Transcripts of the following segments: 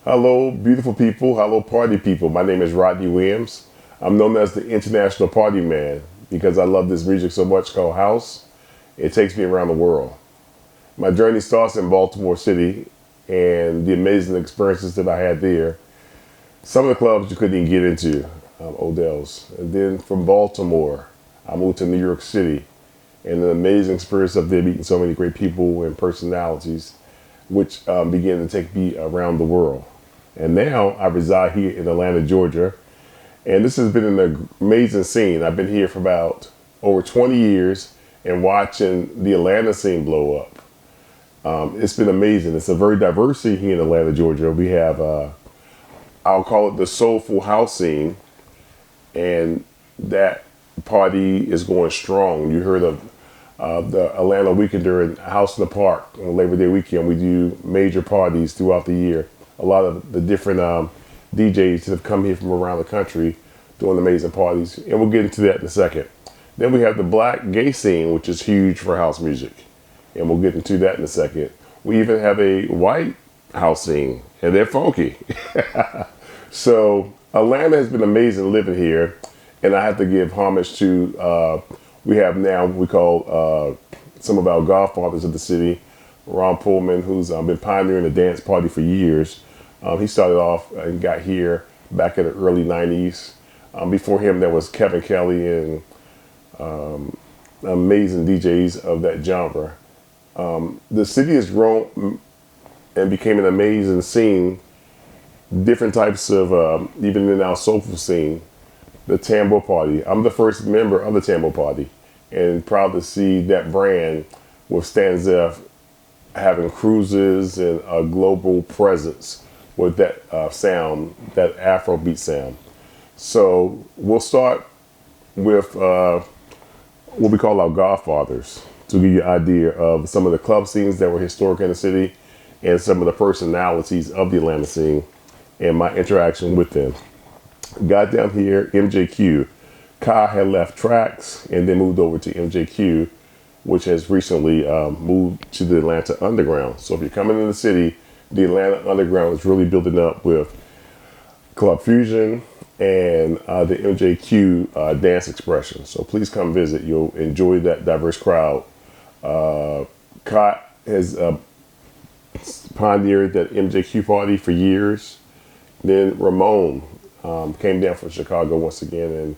Hello, beautiful people. Hello, party people. My name is Rodney Williams. I'm known as the International Party Man because I love this music so much called house. It takes me around the world. My journey starts in Baltimore City and the amazing experiences that I had there. Some of the clubs you couldn't even get into, Odell's. And then from Baltimore, I moved to New York City and an amazing experience of there meeting so many great people and personalities, which began to take me around the world. And now I reside here in Atlanta, Georgia. And this has been an amazing scene. I've been here for about over 20 years and watching the Atlanta scene blow up. It's been amazing. It's a very diverse scene here in Atlanta, Georgia. We have, I'll call it the soulful house scene. And that party is going strong. You heard of the Atlanta Weekender in House in the Park on Labor Day weekend. We do major parties throughout the year. A lot of the different DJs that have come here from around the country doing amazing parties. And we'll get into that in a second. Then we have the black gay scene, which is huge for house music. And we'll get into that in a second. We even have a white house scene, and they're funky. So Atlanta has been amazing living here. And I have to give homage to, we have now what we call some of our godfathers of the city. Ron Pullman, who's been pioneering the dance party for years. He started off and got here back in the early 90s. Before him, there was Kevin Kelly and amazing DJs of that genre. The city has grown and became an amazing scene. Different types of, even in our soulful scene, the Tambo Party. I'm the first member of the Tambo Party and proud to see that brand with Stan Zeff having cruises and a global presence with that sound, that Afrobeat sound. So we'll start with what we call our godfathers to give you an idea of some of the club scenes that were historic in the city and some of the personalities of the Atlanta scene and my interaction with them. Got down here, MJQ. Kai had left Tracks and then moved over to MJQ, which has recently moved to the Atlanta Underground. So if you're coming in the city, the Atlanta Underground is really building up with Club Fusion and the MJQ dance expression. So please come visit. You'll enjoy that diverse crowd. Kai has pioneered that MJQ party for years. Then Ramon came down from Chicago once again, and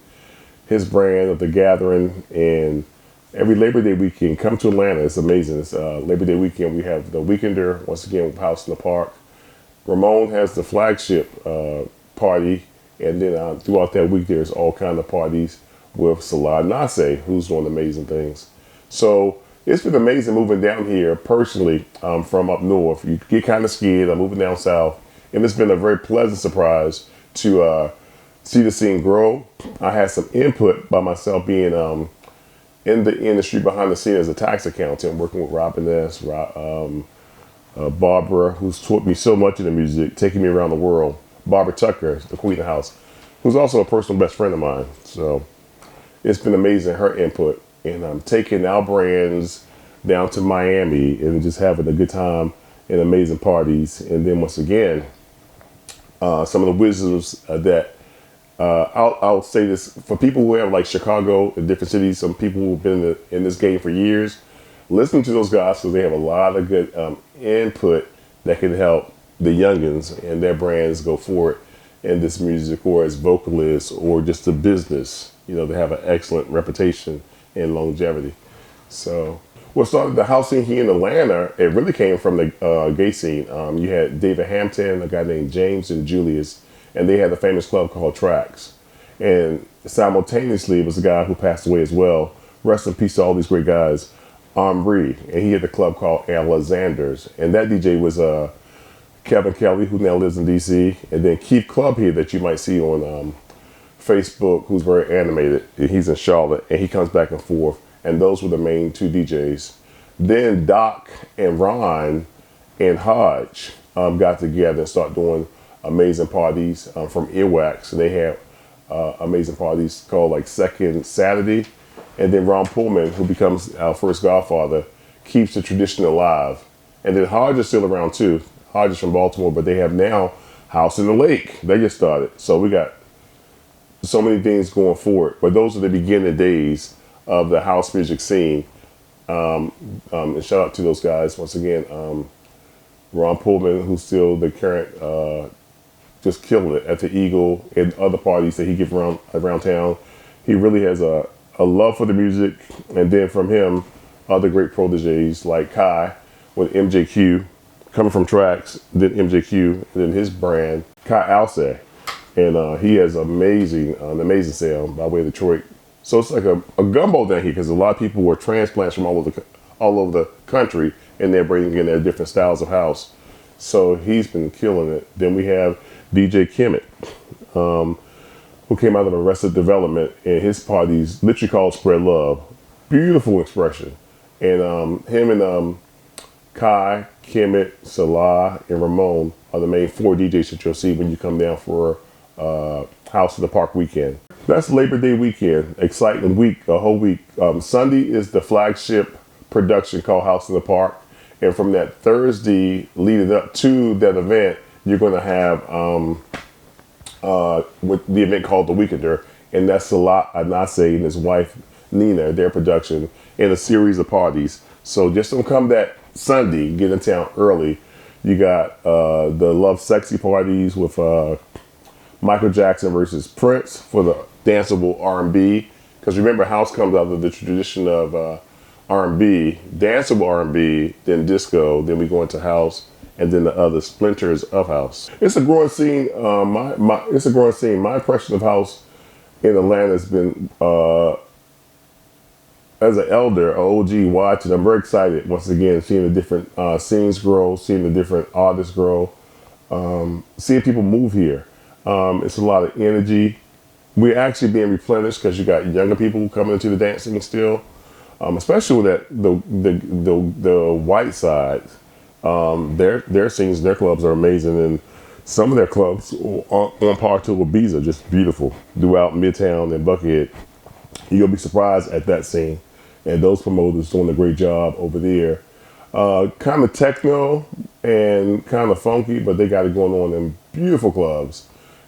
his brand of The Gathering, and every Labor Day weekend, come to Atlanta. It's amazing. It's Labor Day weekend. We have the Weekender, once again, with House in the Park. Ramon has the flagship party, and then throughout that week, there's all kind of parties with Salah Nase, who's doing amazing things. So it's been amazing moving down here personally from up north. You get kind of scared. I'm moving down south, and it's been a very pleasant surprise to see the scene grow. I had some input by myself being in the industry behind the scenes as a tax accountant, working with Robin S., Barbara, who's taught me so much in the music, taking me around the world. Barbara Tucker, the Queen of the House, who's also a personal best friend of mine. So it's been amazing, her input. And I'm taking our brands down to Miami and just having a good time and amazing parties. And then once again, some of the wisdoms that I'll say this for people who have like Chicago and different cities, some people who've been in this game for years, listen to those guys because they have a lot of good input that can help the youngins and their brands go forward in this music, or as vocalists, or just the business. You know, they have an excellent reputation and longevity. So what started the house scene here in Atlanta, it really came from the gay scene. You had David Hampton, a guy named James and Julius, and they had a famous club called Tracks. And simultaneously, it was a guy who passed away as well. Rest in peace to all these great guys. Omri, and he had a club called Alexander's. And that DJ was Kevin Kelly, who now lives in DC. And then Keith Club here that you might see on Facebook, who's very animated. He's in Charlotte, and he comes back and forth. And those were the main two DJs. Then Doc and Ron and Hodge got together and started doing amazing parties from Earwax. And they had amazing parties called like Second Saturday. And then Ron Pullman, who becomes our first godfather, keeps the tradition alive. And then Hodge is still around too. Hodge is from Baltimore, but they have now House in the Lake, they just started. So we got so many things going forward. But those are the beginning days of the house music scene. And shout out to those guys once again. Ron Pullman, who's still the current, just killing it at the Eagle and other parties that he gives around town. He really has a love for the music. And then from him, other great proteges like Kai with MJQ, coming from Tracks, then MJQ, and then his brand, Kai Alce. And he has an amazing sound by way of Detroit. So it's like a gumbo down here because a lot of people were transplants from all over the country, and they're bringing in their different styles of house. So he's been killing it. Then we have DJ Kemet, who came out of Arrested Development, and his parties literally called Spread Love. Beautiful expression. And him and Kai, Kemet, Salah, and Ramon are the main 4 DJs that you'll see when you come down for House in the Park weekend. That's Labor Day weekend. Exciting week, a whole week. Sunday is the flagship production called House in the Park. And from that Thursday leading up to that event, you're going to have with the event called The Weekender. And that's Salah Anase and his wife, Nina, their production, in a series of parties. So just don't come that Sunday, get in town early. You got the Love Sexy parties with Michael Jackson versus Prince for the danceable R&B. Because remember, house comes out of the tradition of R&B, danceable R&B, then disco, then we go into house, and then the other splinters of house. It's a growing scene. It's a growing scene. My impression of house in Atlanta has been, as an elder, an OG watching, I'm very excited once again seeing the different scenes grow, seeing the different artists grow, seeing people move here. It's a lot of energy. We're actually being replenished because you got younger people coming into the dancing still, especially with the white side. Their scenes, their clubs are amazing, and some of their clubs on par to Ibiza, just beautiful throughout Midtown and Buckhead. You'll be surprised at that scene, and those promoters doing a great job over there. Kind of techno and kind of funky, but they got it going on in beautiful clubs.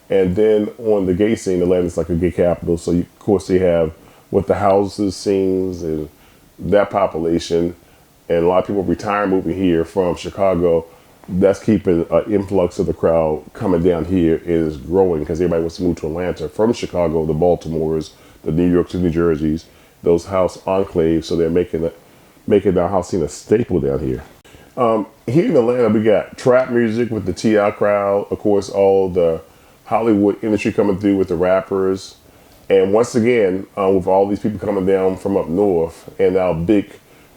And then on the gay scene, Atlanta's like a gay capital, so of course they have with the houses scenes and that population, and a lot of people retiring, moving here from Chicago. That's keeping an influx of the crowd coming down here is growing because everybody wants to move to Atlanta from Chicago, the Baltimores, the New Yorks, the New Jerseys, those house enclaves. So they're making our house scene a staple down here. Here in Atlanta, we got trap music with the T.I. crowd, of course, all the Hollywood industry coming through with the rappers. And once again, with all these people coming down from up north, and our big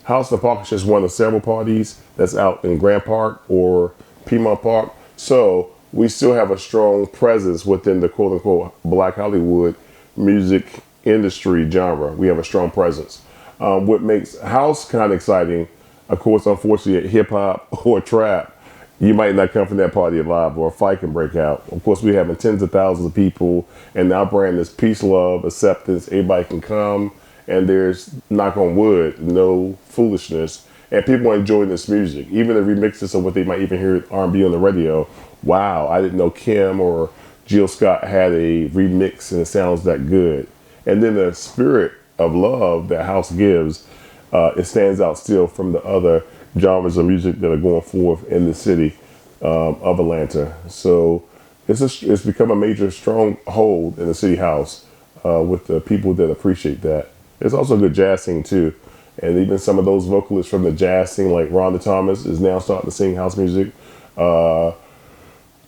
House in the Park is just one of several parties that's out in Grant Park or Piedmont Park. So we still have a strong presence within the quote unquote Black Hollywood music industry genre. We have a strong presence. What makes house kind of exciting, of course, unfortunately, hip hop or trap, you might not come from that party alive or a fight can break out. Of course, we're having tens of thousands of people, and our brand is peace, love, acceptance. Everybody can come, and there's, knock on wood, no foolishness. And people are enjoying this music. Even the remixes of what they might even hear R&B on the radio. Wow, I didn't know Kim or Jill Scott had a remix and it sounds that good. And then the spirit of love that house gives, it stands out still from the other genres of music that are going forth in the city of Atlanta. So it's become a major stronghold in the city house with the people that appreciate that. There's also a good jazz scene too. And even some of those vocalists from the jazz scene, like Rhonda Thomas, is now starting to sing house music. Tasha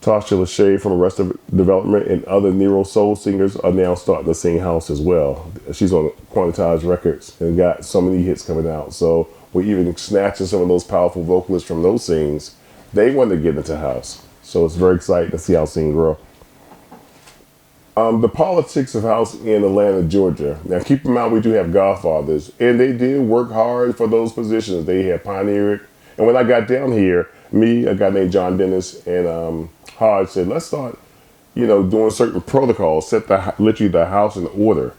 Lachey from Arrested Development and other Nero soul singers are now starting to sing house as well. She's on Quantized Records and got so many hits coming out. So we're even snatching some of those powerful vocalists from those scenes. They want to get into house. So it's very exciting to see house scene grow. The politics of house in Atlanta, Georgia. Now, keep in mind, we do have Godfathers, and they did work hard for those positions. They had pioneered. And when I got down here, me, a guy named John Dennis, and Hodge said, let's start, doing certain protocols, set literally the house in order.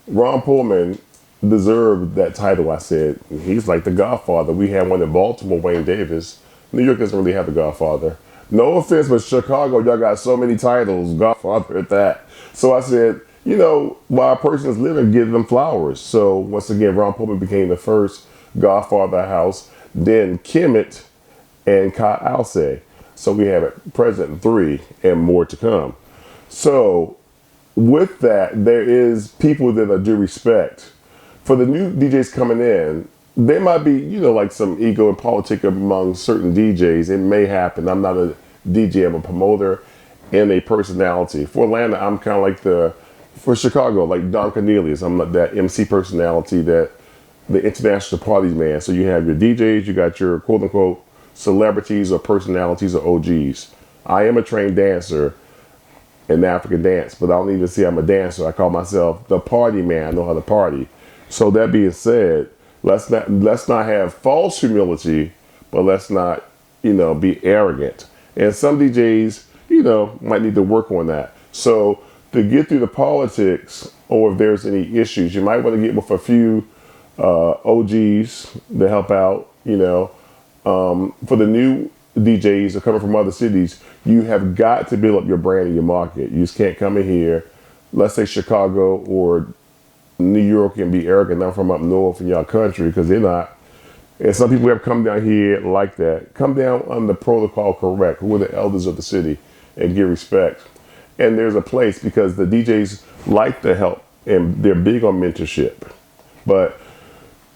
Ron Pullman deserved that title, I said. He's like the Godfather. We had one in Baltimore, Wayne Davis. New York doesn't really have a Godfather. No offense, but Chicago, y'all got so many titles, Godfather at that. So I said, while a person is living, give them flowers. So once again, Ron Pullman became the first Godfather house, then Kemet and Ka Alce. So we have at present three and more to come. So with that, there is people that I do respect. For the new DJs coming in, there might be, like some ego and politic among certain DJs. It may happen. I'm not a DJ, I'm a promoter and a personality. For Atlanta, I'm kind of like for Chicago, like Don Cornelius, I'm like that MC personality, that the international party man. So you have your DJs, you got your quote unquote celebrities or personalities or OGs. I am a trained dancer in African dance, but I don't even say I'm a dancer. I call myself the party man. I know how to party. So that being said, let's not have false humility, but let's not, be arrogant. And some DJs, might need to work on that. So to get through the politics, or if there's any issues, you might want to get with a few OGs to help out. For the new DJs that are coming from other cities, you have got to build up your brand and your market. You just can't come in here, let's say Chicago or New York, and be arrogant. I'm from up north in y'all country, because they're not. And some people have come down here like that. Come down under protocol correct, who are the elders of the city, and give respect. And there's a place, because the DJs like to help and they're big on mentorship. But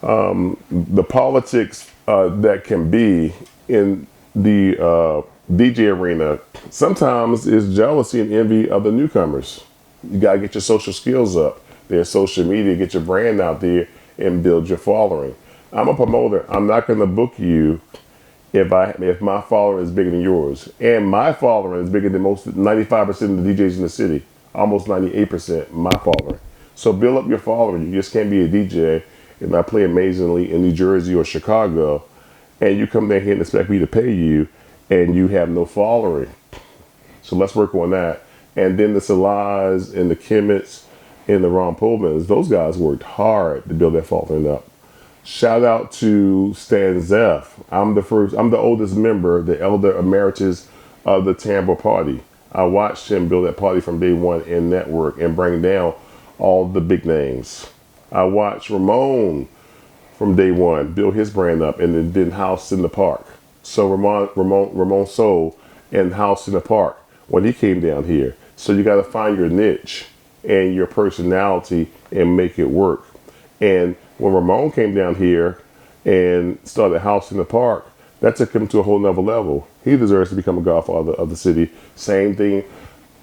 the politics that can be in the DJ arena sometimes is jealousy and envy of the newcomers. You gotta get your social skills up. There's social media, get your brand out there and build your following. I'm a promoter. I'm not gonna book you if my following is bigger than yours. And my following is bigger than 95% of the DJs in the city. Almost 98% my following. So build up your following. You just can't be a DJ and not play amazingly in New Jersey or Chicago, and you come down here and expect me to pay you, and you have no following. So let's work on that. And then the Salahs and the Kimmets and the Ron Pullmans, those guys worked hard to build that following up. Shout out to Stan Zeff. I'm the oldest member, the elder emeritus of the Tampa Party. I watched him build that party from day one in network and bring down all the big names. I watched Ramon from day one build his brand up, and then did House in the Park. So Ramon Soul and House in the Park when he came down here. So you got to find your niche and your personality and make it work. And when Ramon came down here and started House in the Park, that took him to a whole nother level. He deserves to become a godfather of the city. Same thing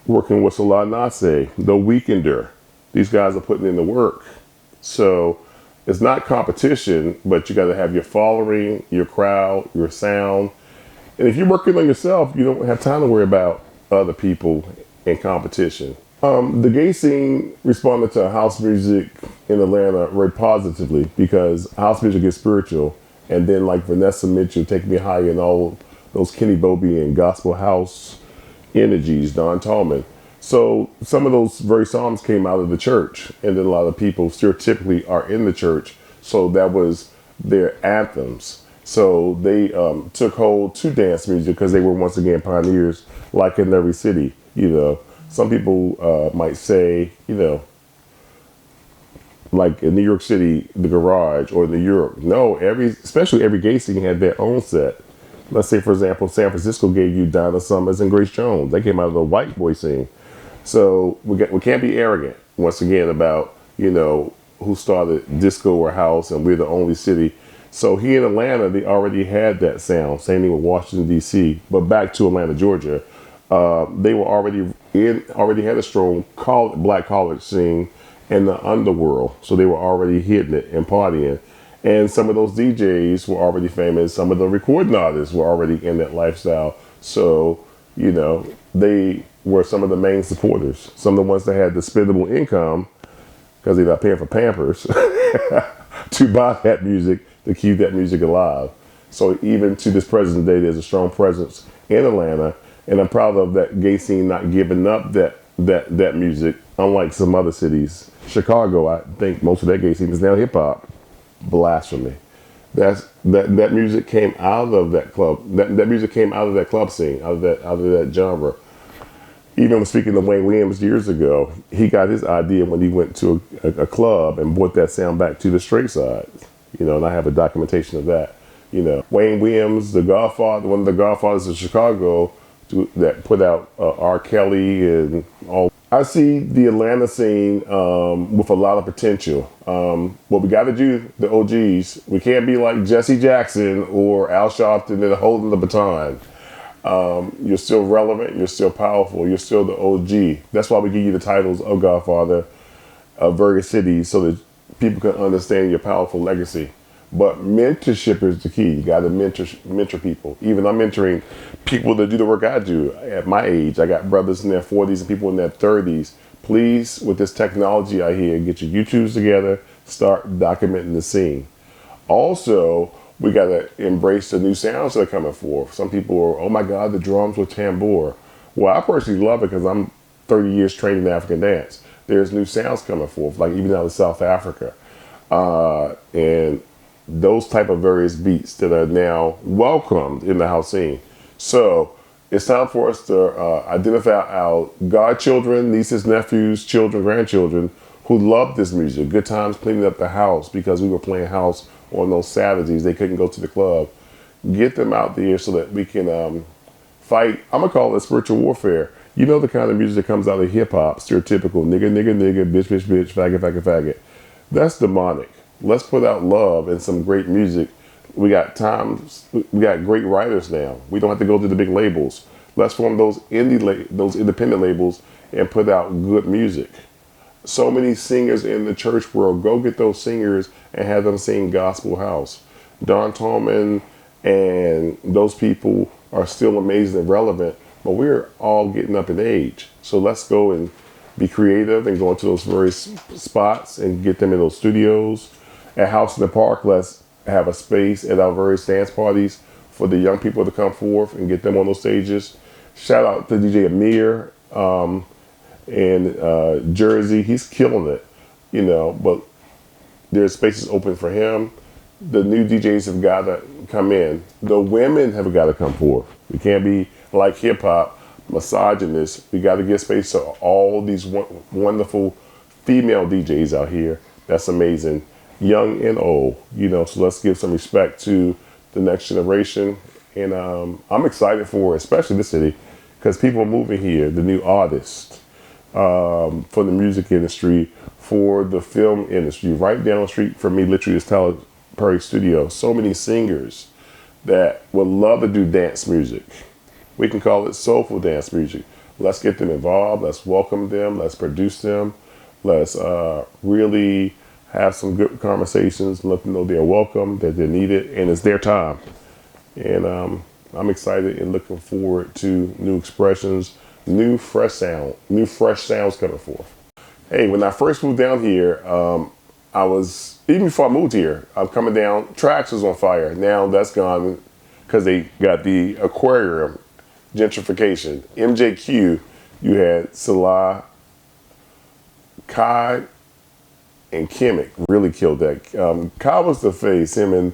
working with Salah Nase, The Weekender. These guys are putting in the work. So it's not competition, but you got to have your following, your crowd, your sound. And if you're working on yourself, you don't have time to worry about other people in competition. The gay scene responded to house music in Atlanta very positively, because house music is spiritual. And then like Vanessa Mitchell, Take Me Higher, and all those Kenny Bobby and gospel house energies, Don Tallman. So some of those very songs came out of the church, and then a lot of people still typically are in the church. So that was their anthems. So they took hold to dance music, because they were once again pioneers, like in every city. Some people might say, like in New York City, the Garage, or New York. No, especially every gay scene had their own set. Let's say, for example, San Francisco gave you Donna Summers and Grace Jones. They came out of the white boy scene. So we can't be arrogant, once again, about, who started disco or house, and we're the only city. So here in Atlanta, they already had that sound. Same thing with Washington, D.C. But back to Atlanta, Georgia, they were already had a strong black college scene in the underworld. So they were already hitting it and partying. And some of those DJs were already famous. Some of the recording artists were already in that lifestyle. So, they were some of the main supporters. Some of the ones that had disposable income, because they're not paying for Pampers, to buy that music, to keep that music alive. So even to this present day, there's a strong presence in Atlanta. And I'm proud of that gay scene not giving up that music, unlike some other cities. Chicago, I think most of that gay scene is now hip hop. Blasphemy. That music came out of that club. That music came out of that club scene, out of that genre. Even speaking of Wayne Williams years ago, he got his idea when he went to a club and brought that sound back to the straight side. And I have a documentation of that. Wayne Williams, the Godfather, one of the Godfathers of Chicago, that put out R. Kelly and all. I see the Atlanta scene with a lot of potential. What we got to do, the OGs, we can't be like Jesse Jackson or Al Sharpton and holding the baton. You're still relevant, you're still powerful, you're still the OG. That's why we give you the titles of Godfather of various cities so that people can understand your powerful legacy. But mentorship is the key. You got to mentor people. Even I'm mentoring people that do the work I do at my age. I got brothers in their 40s and people in their 30s. Please, with this technology out here, get your YouTubes together, start documenting the scene. Also, we got to embrace the new sounds that are coming forth. Some people are, oh my God, the drums with tambour. Well, I personally love it because I'm 30 years trained in African dance. There's new sounds coming forth, like even out of South Africa. And those type of various beats that are now welcomed in the house scene. So it's time for us to identify our godchildren, nieces, nephews, children, grandchildren who love this music. Good times cleaning up the house because we were playing house on those Saturdays. They couldn't go to the club. Get them out there so that we can fight. I'm going to call it spiritual warfare. You know the kind of music that comes out of hip hop, stereotypical nigga, nigga, nigga, bitch, bitch, bitch, faggot, faggot, faggot. That's demonic. Let's put out love and some great music. We got great writers now. We don't have to go to the big labels. Let's form those those independent labels and put out good music. So many singers in the church world. Go get those singers and have them sing gospel house. Don Tolman and those people are still amazing and relevant, but we're all getting up in age. So let's go and be creative and go into those various spots and get them in those studios. At House in the Park, let's have a space at our various dance parties for the young people to come forth and get them on those stages. Shout out to DJ Amir in Jersey. He's killing it, but there's spaces open for him. The new DJs have got to come in. The women have got to come forth. We can't be like hip hop, misogynist. We got to give space to all these wonderful female DJs out here. That's amazing. Young and old, so let's give some respect to the next generation. And I'm excited for especially this city because people are moving here, the new artists, for the music industry, for the film industry. Right down the street from me, literally, is Tyler Perry Studio. So many singers that would love to do dance music. We can call it soulful dance music. Let's get them involved. Let's welcome them. Let's produce them. Let's really have some good conversations, let them know they're welcome, that they're needed, and it's their time. And I'm excited and looking forward to new expressions, new fresh sounds coming forth. Hey, when I first moved down here, even before I moved here, I'm coming down, Tracks was on fire. Now that's gone because they got the aquarium gentrification. MJQ, you had Salah, Kai, and Kimmick really killed that. Kai was the face, him and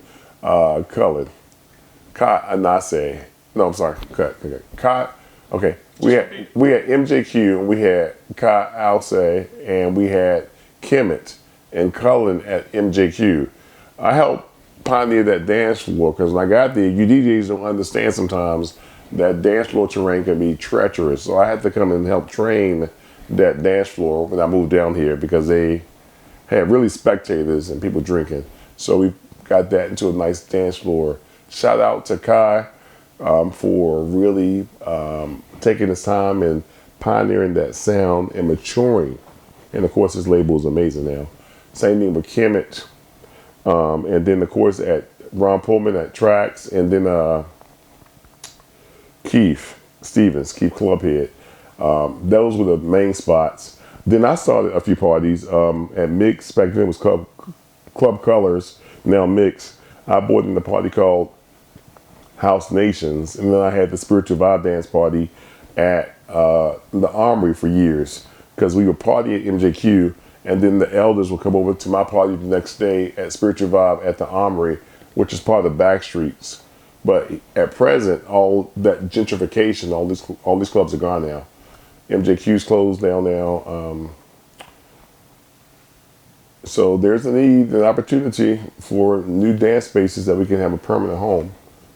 Cullen. Kai Anase. No, I'm sorry. Kai. Okay. We had MJQ and we had Kai Alce and we had Kimmitt and Cullen at MJQ. I helped pioneer that dance floor because when I got there, you DJs don't understand sometimes that dance floor terrain can be treacherous. So I had to come and help train that dance floor when I moved down here because they had really spectators and people drinking. So we got that into a nice dance floor. Shout out to Kai for really taking his time and pioneering that sound and maturing. And of course, his label is amazing now. Same thing with Kimmitt. And then of course at Ron Pullman at Tracks, and then Keith Clubhead. Those were the main spots. Then I started a few parties at Mix. Back then it was Club Colors, now Mix. I bought in a party called House Nations, and then I had the Spiritual Vibe Dance Party at the Armory for years because we would party at MJQ, and then the elders would come over to my party the next day at Spiritual Vibe at the Armory. which is part of the back streets. But at present, all that gentrification, all these clubs are gone now. MJQ's closed down now. So there's a need, an opportunity for new dance spaces that we can have a permanent home.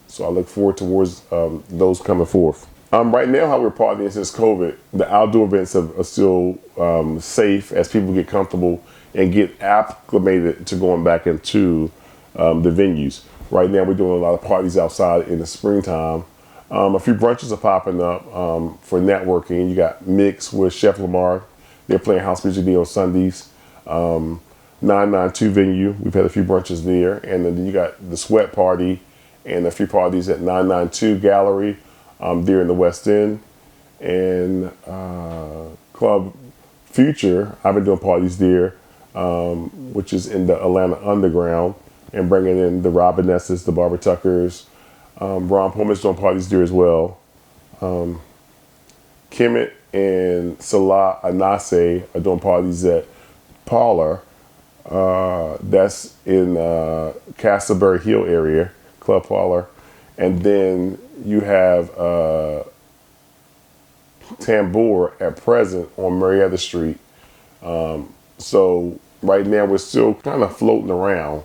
So I look forward towards those coming forth. Right now, how we're partying since COVID, the outdoor events are still safe as people get comfortable and get acclimated to going back into the venues. Right now, we're doing a lot of parties outside in the springtime. A few brunches are popping up for networking. You got Mix with Chef Lamar. They're playing house music on Sundays. 992 venue, we've had a few brunches there. And then you got the Sweat Party and a few parties at 992 Gallery there in the West End. And Club Future, I've been doing parties there, which is in the Atlanta Underground, and bringing in the Robinesses, the Barbara Tuckers. Ron Pullman's doing parties there as well. Kemet and Salah Anase are doing parties at Parlor. That's in Castleberry Hill area, Club Parlor. And then you have Tambour at present on Marietta Street. So right now we're still kind of floating around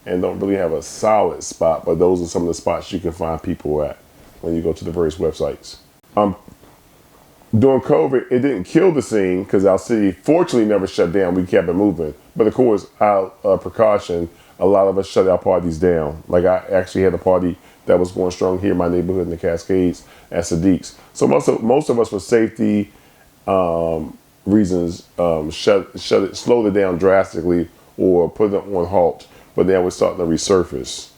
and don't really have a solid spot, but those are some of the spots you can find people at when you go to the various websites. During COVID, it didn't kill the scene because our city fortunately never shut down. We kept it moving. But of course, out of precaution, a lot of us shut our parties down. Like I actually had a party that was going strong here in my neighborhood in the Cascades at Sadiq's. So most of us for safety reasons slowed it down drastically or put it on halt. But now we're starting to resurface.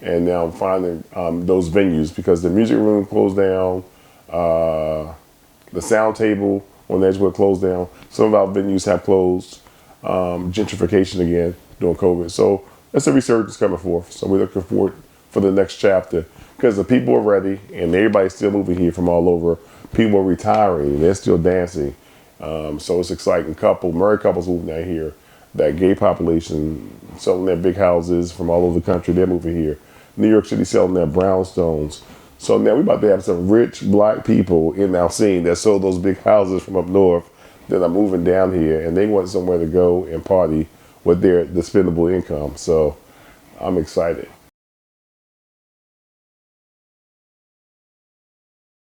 And now I'm finding those venues because the music room closed down. The sound table on Edgewood closed down. Some of our venues have closed. Gentrification again during COVID. So that's a resurgence coming forth. So we're looking forward for the next chapter because the people are ready and everybody's still moving here from all over. People are retiring. They're still dancing. So it's exciting. Married couples moving out here. That gay population selling their big houses from all over the country. They're moving here. New York City selling their brownstones. So now we're about to have some rich black people in our scene that sold those big houses from up north that are moving down here, and they want somewhere to go and party with their dispendable income. So I'm excited.